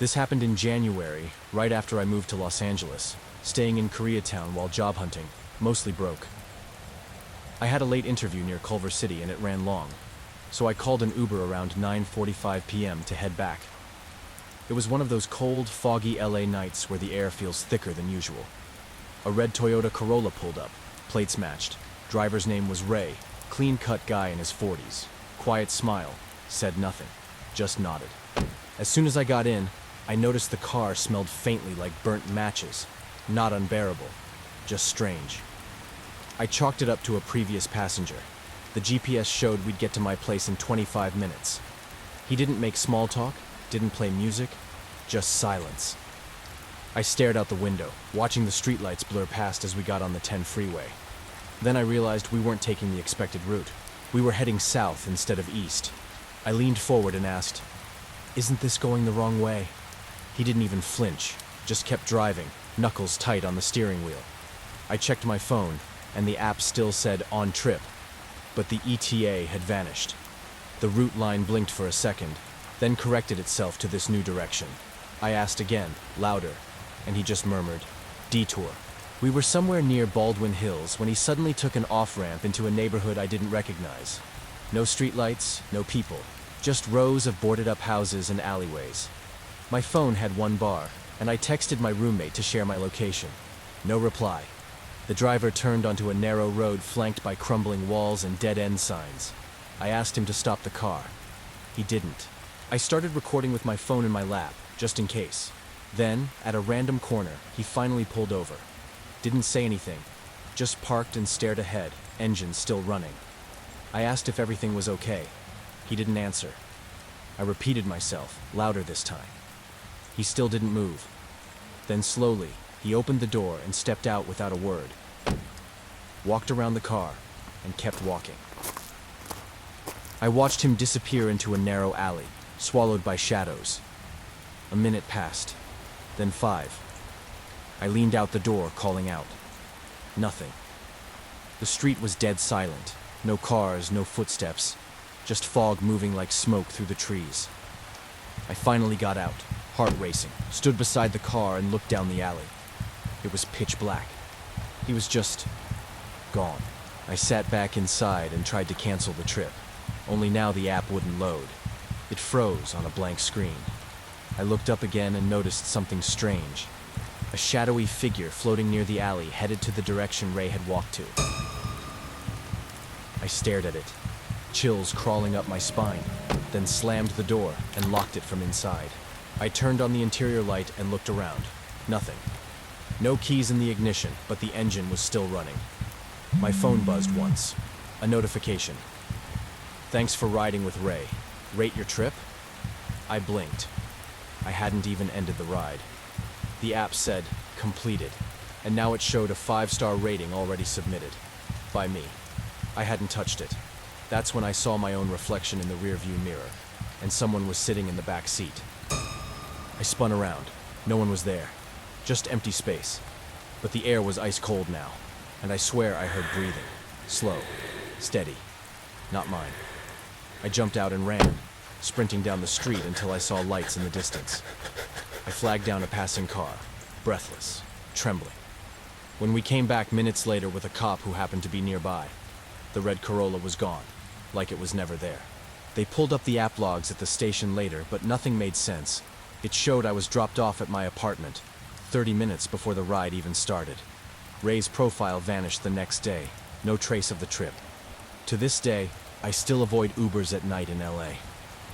This happened in January, right after I moved to Los Angeles, staying in Koreatown while job hunting, mostly broke. I had a late interview near Culver City and it ran long, so I called an Uber around 9:45 p.m. to head back. It was one of those cold, foggy LA nights where the air feels thicker than usual. A red Toyota Corolla pulled up, plates matched. Driver's name was Ray, clean-cut guy in his 40s. Quiet smile, said nothing, just nodded. As soon as I got in, I noticed the car smelled faintly like burnt matches. Not unbearable, just strange. I chalked it up to a previous passenger. The GPS showed we'd get to my place in 25 minutes. He didn't make small talk, didn't play music, just silence. I stared out the window, watching the streetlights blur past as we got on the 10 freeway. Then I realized we weren't taking the expected route. We were heading south instead of east. I leaned forward and asked, "Isn't this going the wrong way?" He didn't even flinch, just kept driving, knuckles tight on the steering wheel. I checked my phone, and the app still said on trip, but the ETA had vanished. The route line blinked for a second, then corrected itself to this new direction. I asked again, louder, and he just murmured, "Detour." We were somewhere near Baldwin Hills when he suddenly took an off-ramp into a neighborhood I didn't recognize. No streetlights, no people, just rows of boarded-up houses and alleyways. My phone had one bar, and I texted my roommate to share my location. No reply. The driver turned onto a narrow road flanked by crumbling walls and dead-end signs. I asked him to stop the car. He didn't. I started recording with my phone in my lap, just in case. Then, at a random corner, he finally pulled over. Didn't say anything, just parked and stared ahead, engine still running. I asked if everything was okay. He didn't answer. I repeated myself, louder this time. He still didn't move. Then slowly, he opened the door and stepped out without a word. Walked around the car and kept walking. I watched him disappear into a narrow alley, swallowed by shadows. A minute passed, then 5. I leaned out the door, calling out. Nothing. The street was dead silent. No cars, no footsteps. Just fog moving like smoke through the trees. I finally got out, heart racing, stood beside the car and looked down the alley. It was pitch black. He was just gone. I sat back inside and tried to cancel the trip. Only now the app wouldn't load. It froze on a blank screen. I looked up again and noticed something strange. A shadowy figure floating near the alley headed to the direction Ray had walked to. I stared at it, chills crawling up my spine, then slammed the door and locked it from inside. I turned on the interior light and looked around. Nothing. No keys in the ignition, but the engine was still running. My phone buzzed once. A notification. "Thanks for riding with Ray. Rate your trip?" I blinked. I hadn't even ended the ride. The app said, completed, and now it showed a 5-star rating already submitted. By me. I hadn't touched it. That's when I saw my own reflection in the rearview mirror, and someone was sitting in the back seat. I spun around. No one was there. Just empty space. But the air was ice cold now, and I swear I heard breathing. Slow. Steady. Not mine. I jumped out and ran, sprinting down the street until I saw lights in the distance. I flagged down a passing car, breathless, trembling. When we came back minutes later with a cop who happened to be nearby, the red Corolla was gone, like it was never there. They pulled up the app logs at the station later, but nothing made sense. It showed I was dropped off at my apartment, 30 minutes before the ride even started. Ray's profile vanished the next day, no trace of the trip. To this day, I still avoid Ubers at night in LA.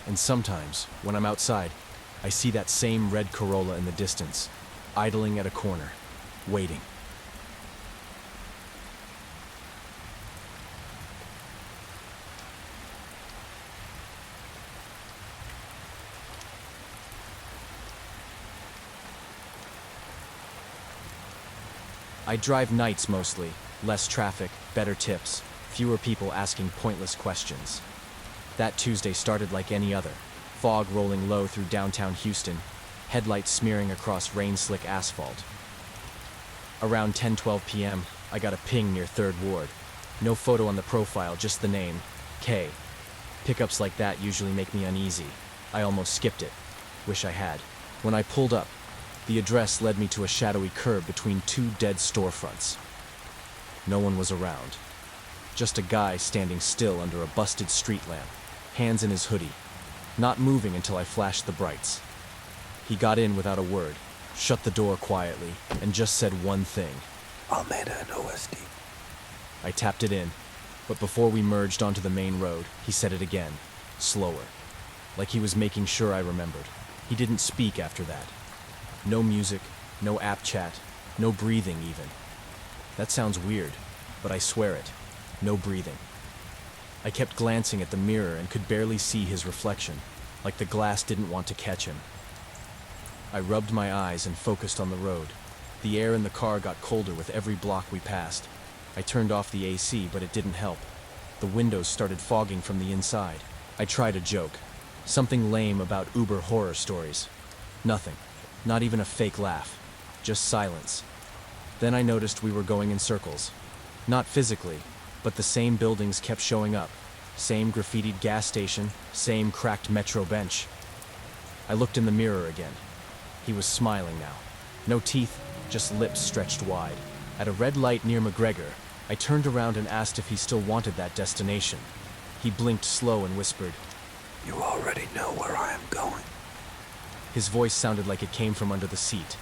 And sometimes, when I'm outside, I see that same red Corolla in the distance, idling at a corner, waiting. I drive nights mostly, less traffic, better tips, fewer people asking pointless questions. That Tuesday started like any other. Fog rolling low through downtown Houston, headlights smearing across rain-slick asphalt. Around 10:12 p.m., I got a ping near 3rd Ward. No photo on the profile, just the name, K. Pickups like that usually make me uneasy. I almost skipped it. Wish I had. When I pulled up, the address led me to a shadowy curb between two dead storefronts. No one was around. Just a guy standing still under a busted street lamp, hands in his hoodie, not moving until I flashed the brights. He got in without a word, shut the door quietly, and just said one thing. Almeida and OSD. I tapped it in, but before we merged onto the main road, he said it again, slower, like he was making sure I remembered. He didn't speak after that. No music, no app chat, no breathing even. That sounds weird, but I swear it. No breathing. I kept glancing at the mirror and could barely see his reflection, like the glass didn't want to catch him. I rubbed my eyes and focused on the road. The air in the car got colder with every block we passed. I turned off the AC, but it didn't help. The windows started fogging from the inside. I tried a joke. Something lame about Uber horror stories. Nothing. Not even a fake laugh. Just silence. Then I noticed we were going in circles. Not physically, but the same buildings kept showing up. Same graffitied gas station, same cracked metro bench. I looked in the mirror again. He was smiling now. No teeth, just lips stretched wide. At a red light near McGregor, I turned around and asked if he still wanted that destination. He blinked slow and whispered, You already know where I am going. His voice sounded like it came from under the seat.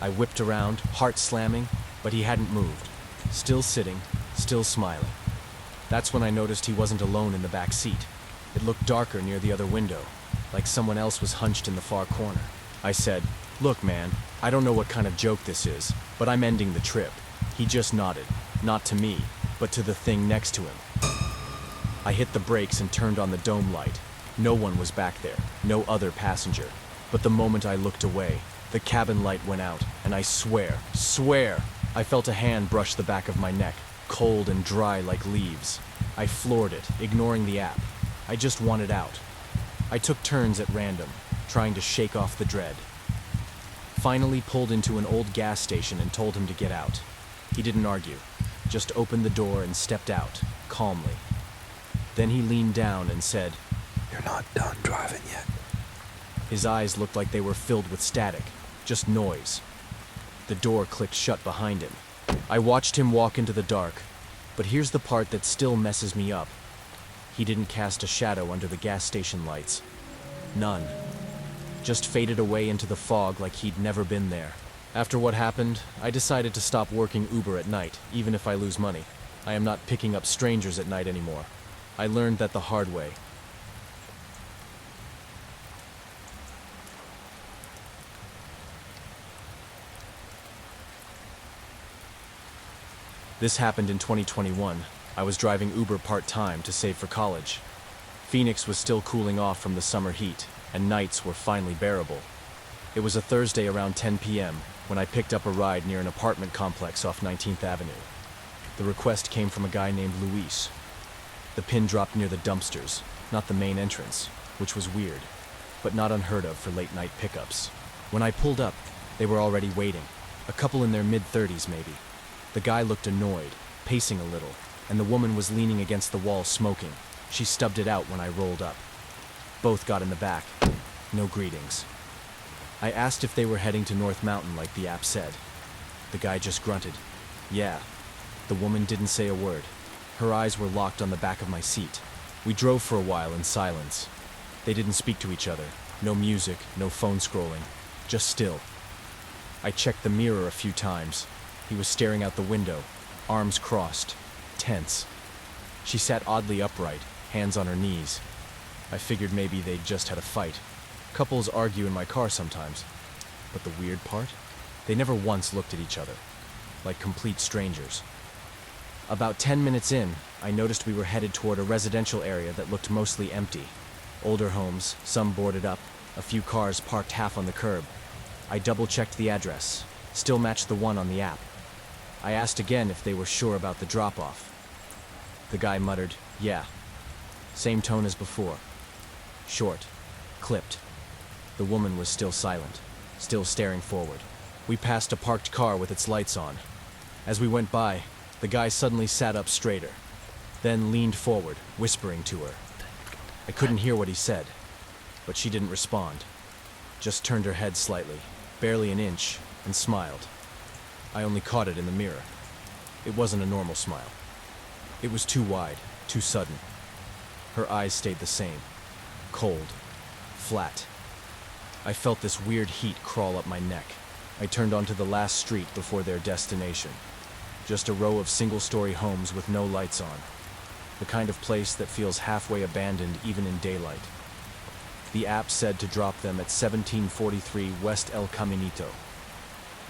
I whipped around, heart slamming, but he hadn't moved. Still sitting, still smiling. That's when I noticed he wasn't alone in the back seat. It looked darker near the other window, like someone else was hunched in the far corner. I said, Look, man, I don't know what kind of joke this is, but I'm ending the trip. He just nodded, not to me, but to the thing next to him. I hit the brakes and turned on the dome light. No one was back there, no other passenger. But the moment I looked away, the cabin light went out, and I swear, I felt a hand brush the back of my neck, cold and dry like leaves. I floored it, ignoring the app. I just wanted out. I took turns at random, trying to shake off the dread. Finally pulled into an old gas station and told him to get out. He didn't argue, just opened the door and stepped out, calmly. Then he leaned down and said, You're not done driving yet. His eyes looked like they were filled with static, just noise. The door clicked shut behind him. I watched him walk into the dark, but here's the part that still messes me up. He didn't cast a shadow under the gas station lights. None. Just faded away into the fog like he'd never been there. After what happened, I decided to stop working Uber at night, even if I lose money. I am not picking up strangers at night anymore. I learned that the hard way. This happened in 2021. I was driving Uber part-time to save for college. Phoenix was still cooling off from the summer heat, and nights were finally bearable. It was a Thursday around 10 p.m. when I picked up a ride near an apartment complex off 19th Avenue. The request came from a guy named Luis. The pin dropped near the dumpsters, not the main entrance, which was weird, but not unheard of for late-night pickups. When I pulled up, they were already waiting, a couple in their mid-30s maybe. The guy looked annoyed, pacing a little, and the woman was leaning against the wall smoking. She stubbed it out when I rolled up. Both got in the back. No greetings. I asked if they were heading to North Mountain like the app said. The guy just grunted. Yeah. The woman didn't say a word. Her eyes were locked on the back of my seat. We drove for a while in silence. They didn't speak to each other. No music, no phone scrolling. Just still. I checked the mirror a few times. He was staring out the window, arms crossed, tense. She sat oddly upright, hands on her knees. I figured maybe they'd just had a fight. Couples argue in my car sometimes. But the weird part? They never once looked at each other, like complete strangers. About 10 minutes in, I noticed we were headed toward a residential area that looked mostly empty. Older homes, some boarded up, a few cars parked half on the curb. I double-checked the address, still matched the one on the app. I asked again if they were sure about the drop-off. The guy muttered, yeah. Same tone as before. Short, clipped. The woman was still silent, still staring forward. We passed a parked car with its lights on. As we went by, the guy suddenly sat up straighter, then leaned forward, whispering to her. I couldn't hear what he said, but she didn't respond. just turned her head slightly, barely an inch, and smiled. I only caught it in the mirror. It wasn't a normal smile. It was too wide, too sudden. Her eyes stayed the same, cold, flat. I felt this weird heat crawl up my neck. I turned onto the last street before their destination. Just a row of single-story homes with no lights on. The kind of place that feels halfway abandoned even in daylight. The app said to drop them at 1743 West El Caminito.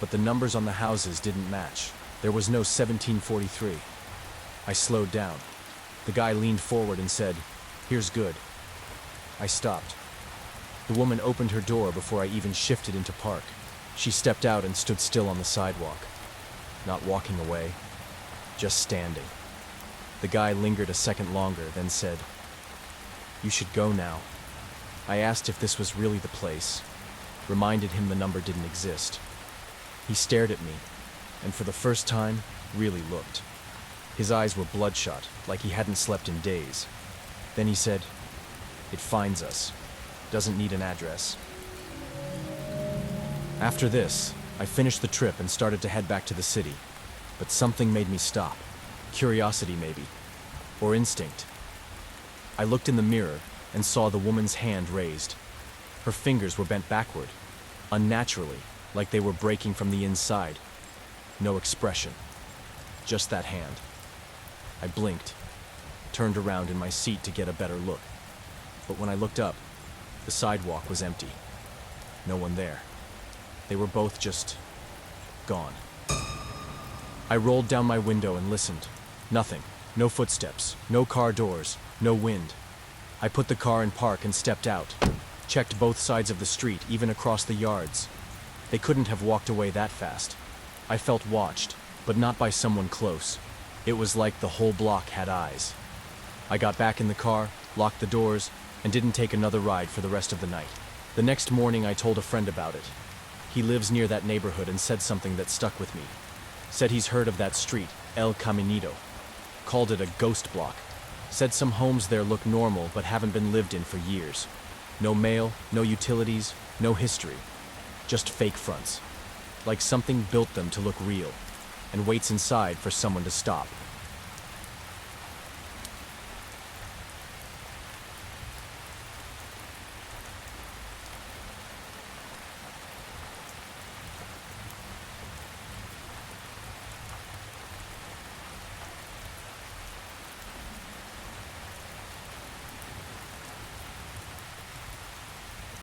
But the numbers on the houses didn't match. There was no 1743. I slowed down. The guy leaned forward and said, "Here's good." I stopped. The woman opened her door before I even shifted into park. She stepped out and stood still on the sidewalk. Not walking away, just standing. The guy lingered a second longer, then said, "You should go now." I asked if this was really the place, reminded him the number didn't exist. He stared at me, and for the first time, really looked. His eyes were bloodshot, like he hadn't slept in days. Then he said, "It finds us. Doesn't need an address." After this, I finished the trip and started to head back to the city. But something made me stop. Curiosity, maybe. Or instinct. I looked in the mirror and saw the woman's hand raised. Her fingers were bent backward, unnaturally, like they were breaking from the inside. No expression. Just that hand. I blinked, turned around in my seat to get a better look. But when I looked up, the sidewalk was empty. No one there. They were both just gone. I rolled down my window and listened. Nothing. No footsteps. No car doors. No wind. I put the car in park and stepped out. Checked both sides of the street, even across the yards. They couldn't have walked away that fast. I felt watched, but not by someone close. It was like the whole block had eyes. I got back in the car, locked the doors, and didn't take another ride for the rest of the night. The next morning I told a friend about it. He lives near that neighborhood and said something that stuck with me. Said he's heard of that street, El Caminito. Called it a ghost block. Said some homes there look normal but haven't been lived in for years. No mail, no utilities, no history. Just fake fronts. Like something built them to look real, and waits inside for someone to stop.